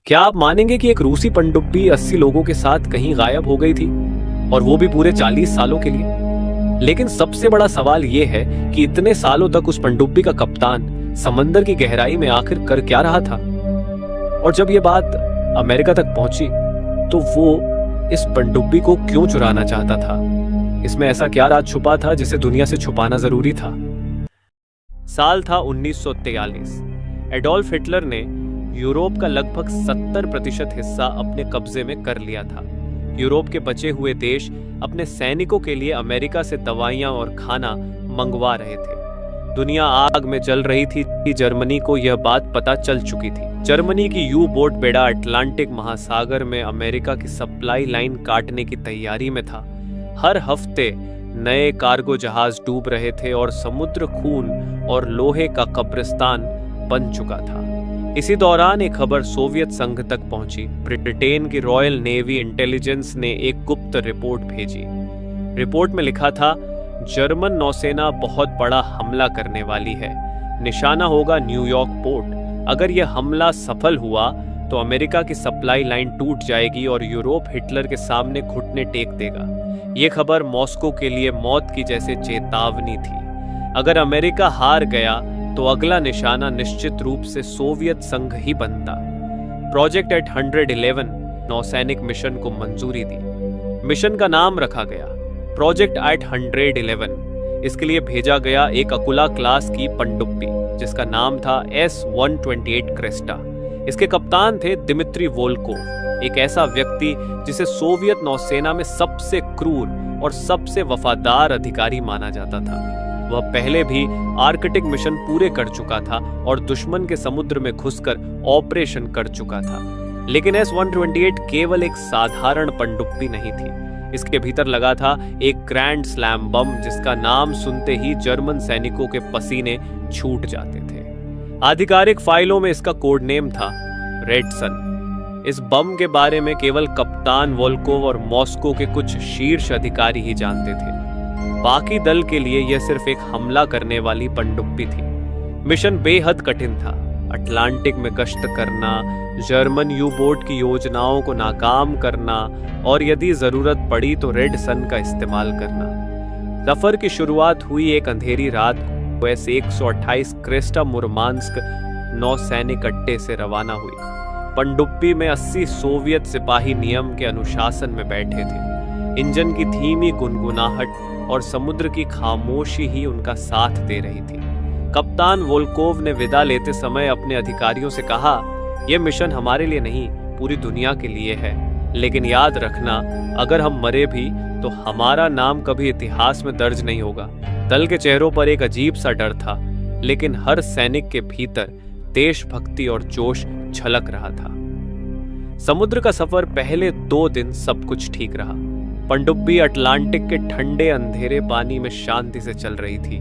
क्या आप मानेंगे कि एक रूसी पनडुब्बी 80 लोगों के साथ कहीं गायब हो गई थी, और वो भी पूरे 40 सालों के लिए। लेकिन सबसे बड़ा सवाल ये है कि इतने सालों तक उस पनडुब्बी का कप्तान समंदर की गहराई में आखिर कर क्या रहा था। और जब ये बात अमेरिका तक पहुंची तो वो इस पनडुब्बी को क्यों चुराना चाहता था। इसमें ऐसा क्या राज छुपा था जिसे दुनिया से छुपाना जरूरी था। साल था 1943। एडोल्फ हिटलर ने यूरोप का लगभग 70% हिस्सा अपने कब्जे में कर लिया था। यूरोप के बचे हुए देश अपने सैनिकों के लिए अमेरिका से दवाइयां और खाना मंगवा रहे थे। दुनिया आग में जल रही थी कि जर्मनी को यह बात पता चल चुकी थी। जर्मनी की यू बोट बेड़ा अटलांटिक महासागर में अमेरिका की सप्लाई लाइन काटने की तैयारी में था। हर हफ्ते नए कार्गो जहाज डूब रहे थे और समुद्र खून और लोहे का कब्रिस्तान बन चुका था। इसी दौरान एक खबर सोवियत संघ तक पहुंची। ब्रिटेन की रॉयल नेवी इंटेलिजेंस ने एक गुप्त रिपोर्ट भेजी। रिपोर्ट में लिखा था, जर्मन नौसेना बहुत बड़ा हमला करने वाली है। निशाना होगा न्यूयॉर्क पोर्ट। अगर यह हमला सफल हुआ तो अमेरिका की सप्लाई लाइन टूट जाएगी और यूरोप हिटलर के सामने घुटने टेक देगा। यह खबर मॉस्को के लिए मौत की जैसे चेतावनी थी। अगर अमेरिका हार गया तो अगला निशाना निश्चित रूप से सोवियत संघ ही बनता। प्रोजेक्ट 811 नौसैनिक मिशन को मंजूरी दी। मिशन का नाम रखा गया प्रोजेक्ट 811। इसके लिए भेजा गया एक अकुला क्लास की पनडुब्बी जिसका नाम था S-128 क्रेस्टा। इसके कप्तान थे दिमित्री वोल्कोव, एक ऐसा व्यक्ति जिसे सोवियत नौसेना में सबसे क्रूर और सबसे वफादार अधिकारी माना जाता था। वह पहले भी आर्कटिक मिशन पूरे कर चुका था और दुश्मन के समुद्र में घुसकर ऑपरेशन कर चुका था। लेकिन S-128 केवल एक साधारण पनडुब्बी नहीं थी। इसके भीतर लगा था एक ग्रैंड स्लैम बम जिसका नाम सुनते ही जर्मन सैनिकों के पसीने छूट जाते थे। आधिकारिक फाइलों में इसका कोड नेम था रेड सन। इस बम के बारे में केवल कप्तान वोल्कोव और मॉस्को के कुछ शीर्ष अधिकारी ही जानते थे। बाकी दल के लिए यह सिर्फ एक हमला करने वाली पनडुब्बी थी। मिशन बेहद कठिन था। अटलांटिक में गश्त करना, जर्मन यू बोट की योजनाओं को नाकाम करना और यदि जरूरत पड़ी तो रेड सन का इस्तेमाल करना। सफर की शुरुआत हुई एक अंधेरी रात को S-128 क्रेस्टा मुरमांस्क नौसैनिक अड्डे से रवाना हुई। पनडुब्बी में 80 सोवियत सिपाही नियम के अनुशासन में बैठे थे। इंजन की धीमी गुनगुनाहट और समुद्र की खामोशी ही उनका साथ दे रही थी। कप्तान वोल्कोव ने विदा लेते समय अपने अधिकारियों से कहा, यह मिशन हमारे लिए नहीं, पूरी दुनिया के लिए है। लेकिन याद रखना, अगर हम मरे भी तो हमारा नाम कभी इतिहास में दर्ज नहीं होगा। दल के चेहरों पर एक अजीब सा डर था, लेकिन हर सैनिक के भीतर देशभक्ति और जोश झलक रहा था। समुद्र का सफर पहले 2 दिन सब कुछ ठीक रहा। पनडुब्बी अटलांटिक के ठंडे अंधेरे पानी में शांति से चल रही थी।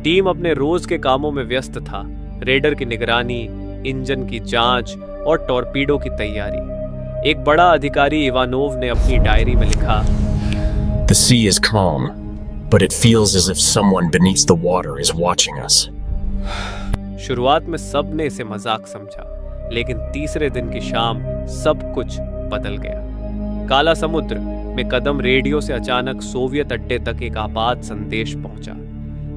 टीम अपने रोज के कामों में व्यस्त था। रेडर की निगरानी, इंजन की जांच और टॉर्पीडो की तैयारी। एक बड़ा अधिकारी इवानोव ने अपनी डायरी में लिखा, The sea is calm, but it feels as if someone beneath the water is watching us. शुरुआत में सब ने इसे मजाक समझा, लेकिन तीसरे दिन की शाम सब कुछ बदल गया। काला समुद्र में कदम रेडियो से अचानक सोवियत अड्डे तक एक आपात संदेश पहुंचा।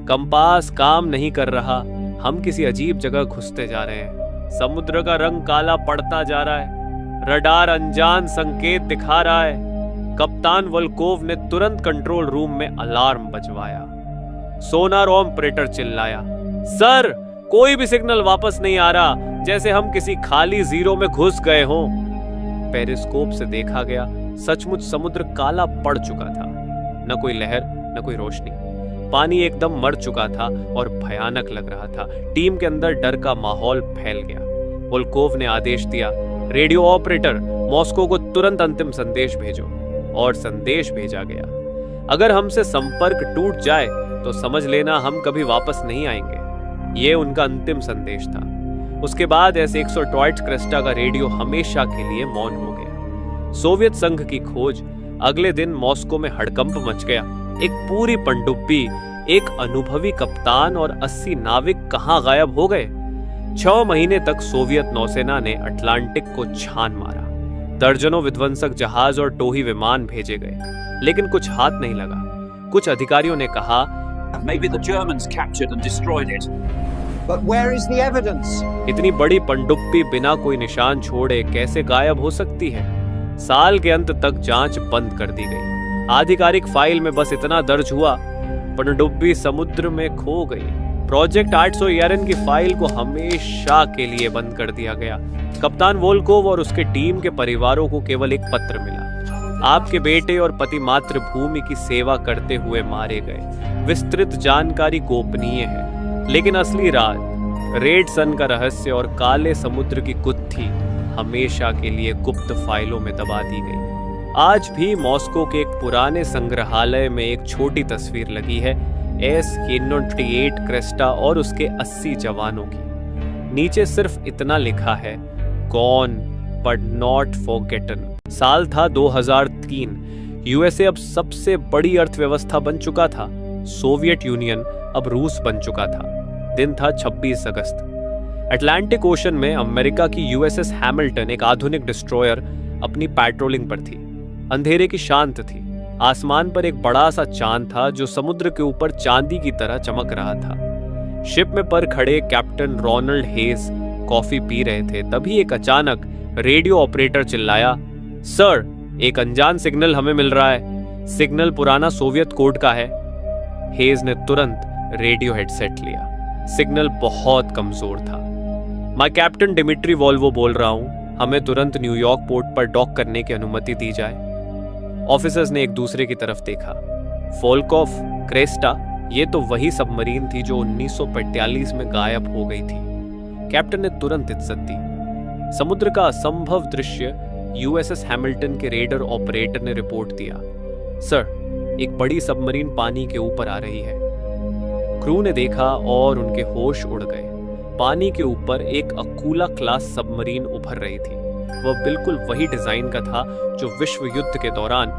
कंपास काम नहीं कर रहा, हम किसी अजीब जगह घुसते जा रहे हैं। समुद्र का रंग काला पड़ता जा रहा है। रडार अनजान संकेत दिखा रहा है। कप्तान वोल्कोव ने तुरंत कंट्रोल रूम में अलार्म बजवाया। सोनार ऑपरेटर चिल्लाया, सर, कोई भी सिग्नल वापस नहीं आ रहा, जैसे हम किसी खाली जीरो में घुस गए हों। पेरिस्कोप से देखा गया, सचमुच समुद्र काला पड़ चुका था। न कोई लहर, न कोई रोशनी। पानी एकदम मर चुका था और भयानक लग रहा था। टीम के अंदर डर का माहौल फैल गया। वोल्कोव ने आदेश दिया, रेडियो ऑपरेटर, मॉस्को को तुरंत अंतिम संदेश भेजो। और संदेश भेजा गया, अगर हमसे संपर्क टूट जाए तो समझ लेना हम कभी वापस नहीं आएंगे। ये उनका अंतिम संदेश था। उसके बाद S-128 क्रेस्टा का रेडियो हमेशा के लिए मौन हो गया। सोवियत संघ की खोज। अगले दिन मॉस्को में हड़कंप मच गया। एक पूरी पनडुब्बी, एक अनुभवी कप्तान और 80 नाविक कहां गायब हो गए। 6 महीने तक सोवियत नौसेना ने अटलांटिक को छान मारा। दर्जनों विध्वंसक जहाज और टोही विमान भेजे गए, लेकिन कुछ हाथ नहीं लगा। कुछ अधिकारियों ने कहा, Maybe the Germans captured and destroyed it. But where is the evidence? इतनी बड़ी पनडुब्बी बिना कोई निशान छोड़े कैसे गायब हो सकती है? साल के अंत तक जांच बंद कर दी गई। आधिकारिक फाइल में बस इतना दर्ज हुआ, पनडुब्बी समुद्र में खो गई। प्रोजेक्ट 800 ERN की फाइल को हमेशा के लिए बंद कर दिया गया। कप्तान वोल्कोव और उसके टीम के परिवारों को केवल एक पत्र मिला, आपके बेटे और पति मातृभूमि की सेवा करते हुए मारे गए। विस्तृत जानकारी गोपनीय है, लेकिन असली राज, रेड सन का रहस्य और काले समुद्र की गुत्थी हमेशा के लिए गुप्त फाइलों में दबा दी गई। आज भी मॉस्को के एक पुराने संग्रहालय में एक छोटी तस्वीर लगी है, S-138 क्रेस्टा और उसके 80 जवानों की। नीचे सिर्फ इतना लिखा है, गॉन बट नॉट फॉरगेटन। साल था 2003। यूएसए अब सबसे बड़ी अर्थव्यवस्था बन चुका था। सोवियत यूनियन अब रूस बन चुका था। दिन था 26 अगस्त। अटलांटिक ओशन में अमेरिका की यूएसएस हैमिल्टन, एक आधुनिक डिस्ट्रॉयर, अपनी पैट्रोलिंग पर थी। अंधेरे की शांत थी। आसमान पर एक बड़ा सा चांद था जो समुद्र के ऊपर चांदी की तरह चमक रहा था। शिप में पर खड़े कैप्टन रोनाल्ड हेज कॉफी पी रहे थे। तभी एक अचानक रेडियो ऑपरेटर चिल्लाया, सर, एक अनजान सिग्नल हमें मिल रहा है। सिग्नल पुराना सोवियत कोड का है। हेज ने तुरंत रेडियो हेडसेट लिया। सिग्नल बहुत कमजोर था। मैं कैप्टन डिमिट्री वॉल्वो बोल रहा हूं, हमें तुरंत न्यूयॉर्क पोर्ट पर डॉक करने की अनुमति दी जाए। ऑफिसर्स ने एक दूसरे की तरफ देखा। वोल्कोव, क्रेस्टा, ये तो वही सबमरीन थी जो 1945 में गायब हो गई थी। कैप्टन ने तुरंत इज्जत दी। समुद्र का असंभव दृश्य यूएसएस हैमिल्टन के रेडर ऑपरेटर ने रिपोर्ट दिया, सर, एक बड़ी सबमरीन पानी के ऊपर आ रही है। क्रू ने देखा और उनके होश उड़ गए। पानी के ऊपर एक अकूला क्लास सबमरीन उभर रही थी। वह बिल्कुल वही डिजाइन का था जो विश्व युद्ध के दौरान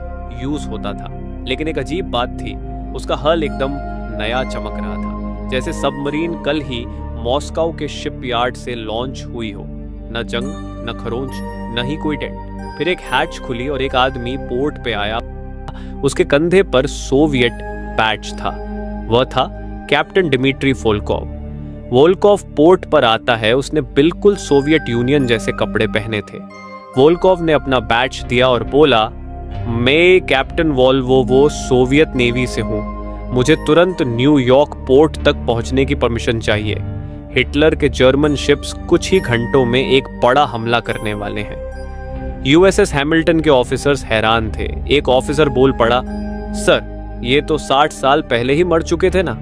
यूज होता था, लेकिन एक अजीब बात थी, उसका हल एकदम नया चमक रहा था, जैसे सबमरीन कल ही मॉस्को के शिपयार्ड से लॉन्च हुई हो। न जंग, न खरोंच, न ही कोई टेंट। फिर एक हैच खुली और एक आदमी पोर्ट पे आया। उसके कंधे पर सोवियत बैच था। वह था captain Dmitri Volkov. Volkov port पर आता है। उसने बिल्कुल सोवियत यूनियन जैसे कपड़े पहने थे। वोल्कोव ने अपना बैच दिया और बोला, मैं कैप्टन वोल्वोवो सोवियत नेवी से हूं। मुझे तुरंत न्यूयॉर्क पोर्ट तक पहुंचने की परमिशन चाहिए। हिटलर के जर्मन शिप्स कुछ ही घंटों में एक बड़ा हमला करने वाले हैं। यूएसएस हैमिल्टन के ऑफिसर्स हैरान थे। एक ऑफिसर बोल पड़ा, सर, ये तो 60 साल पहले ही मर चुके थे ना।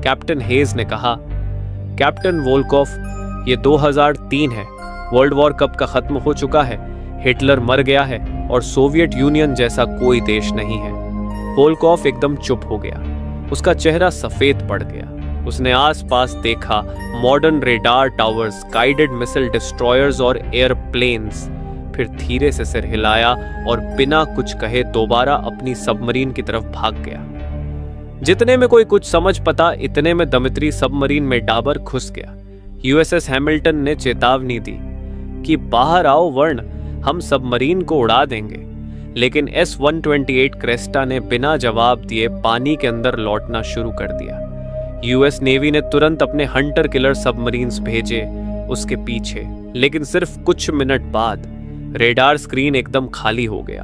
कैप्टन हेज ने कहा, कैप्टन वोल्कोव, ये 2003 है। वर्ल्ड वॉर कब का खत्म हो चुका है। हिटलर मर गया है और सोवियत यूनियन जैसा कोई देश नहीं है। वोल्कोव एकदम चुप हो गया। उसका चेहरा सफेद पड़ गया। उसने आसपास देखा, modern radar towers, guided missile destroyers और एयरप्लेन्स। फिर धीरे से सिर हिलाया और बिना कुछ कहे दोबारा अपनी सबमरीन की तरफ भाग गया। जितने में कोई कुछ समझ पता, इतने में दमित्री सबमरीन में डाबर घुस गया। यूएसएस हैमिल्टन ने चेतावनी दी कि बाहर आओ वर्ण, हम सबमरीन को उड़ा देंगे। लेकिन S-128 क्रेस्टा ने बिना जवाब दिए पानी के अंदर लौटना शुरू कर दिया। यूएस नेवी ने तुरंत अपने हंटर किलर सबमरीन्स भेजे उसके पीछे, लेकिन सिर्फ कुछ मिनट बाद रेडार स्क्रीन एकदम खाली हो गया।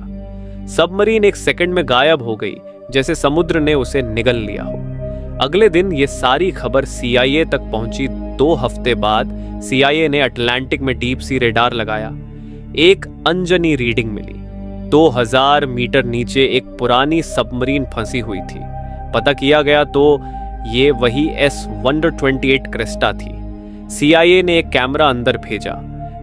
सबमरीन एक सेकंड में गायब हो गई, जैसे समुद्र ने उसे निगल लिया हो। अगले दिन ये सारी खबर CIA तक पहुंची। 2 हफ्ते बाद CIA ने अटलांटिक में डीप सी रेडार लगाया। एक अनजनी रीडिंग मिली। 2000 मीटर नीचे एक पुरानी सबमरीन फंसी हुई थी। पता किया गया तो ये वही S-128 क्रेस्टा थी। CIA ने एक कैमरा अंदर भेजा।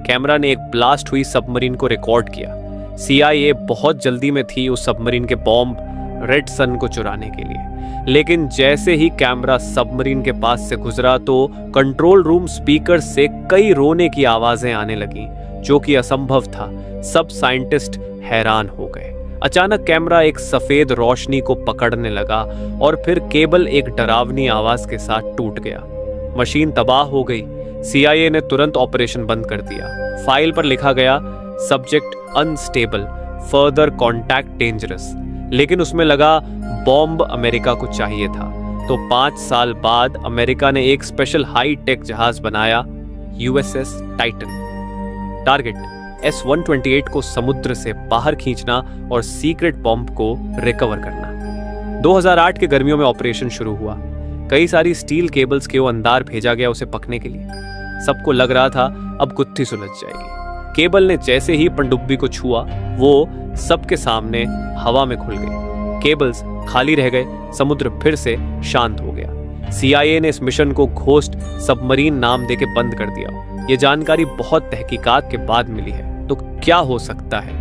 कैमरा ने एक ब्लास्ट हुई सबमरीन को रिकॉर्ड किया। CIA बहुत जल्दी में थी उस सबमरीन के बॉम्ब रेड सन को चुराने के लिए। लेकिन जैसे ही कैमरा सबमरीन के पास से गुजरा तो कंट्रोल रूम स्पीकर से कई रोने की आवाजें आने लगीं, जो कि असंभव था। सब साइंटिस्ट हैरान हो गए। अचानक कैमरा एक सफेद रोशनी को पकड़ने लगा और फिर केबल एक डरावनी आवाज के साथ टूट गया। मशीन तबाह हो गई। CIA ने तुरंत ऑपरेशन बंद कर दिया। फाइल पर लिखा गया subject unstable, further contact dangerous, लेकिन उसमें लगा बॉम्ब अमेरिका को चाहिए था। तो 5 साल बाद अमेरिका ने एक स्पेशल हाई टेक जहाज बनाया, USS टाइटन। टारगेट S-128 को समुद्र से बाहर खींचना और सीक्रेट बॉम्ब को रिकवर करना। 2008 के गर्मियों में ऑपरेशन शुरू हुआ। कई सारी स्टील केबल्स के अंदर भेजा गया उसे पकने के लिए। सबको लग रहा था अब गुत्थी सुलझ जाएगी। केबल ने जैसे ही पनडुब्बी को छुआ, वो सबके सामने हवा में खुल गई। केबल्स खाली रह गए, समुद्र फिर से शांत हो गया। CIA ने इस मिशन को घोस्ट सबमरीन नाम देके बंद कर दिया। ये जानकारी बहुत तहकीकात के बाद मिली है, तो क्या हो सकता है?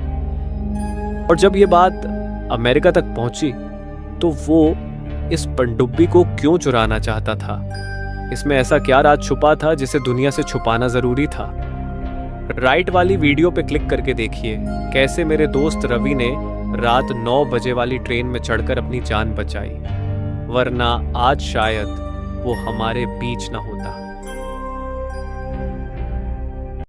और जब ये बात अमेरिका तक पहुंची तो वो इस पनडुब्बी को क्यों चुराना चाहता था? इसमें ऐसा क्या राज छुपा था जिसे दुनिया से छुपाना जरूरी था? राइट वाली वीडियो पे क्लिक करके देखिए कैसे मेरे दोस्त रवि ने रात 9 बजे वाली ट्रेन में चढ़कर अपनी जान बचाई, वरना आज शायद वो हमारे बीच ना होता।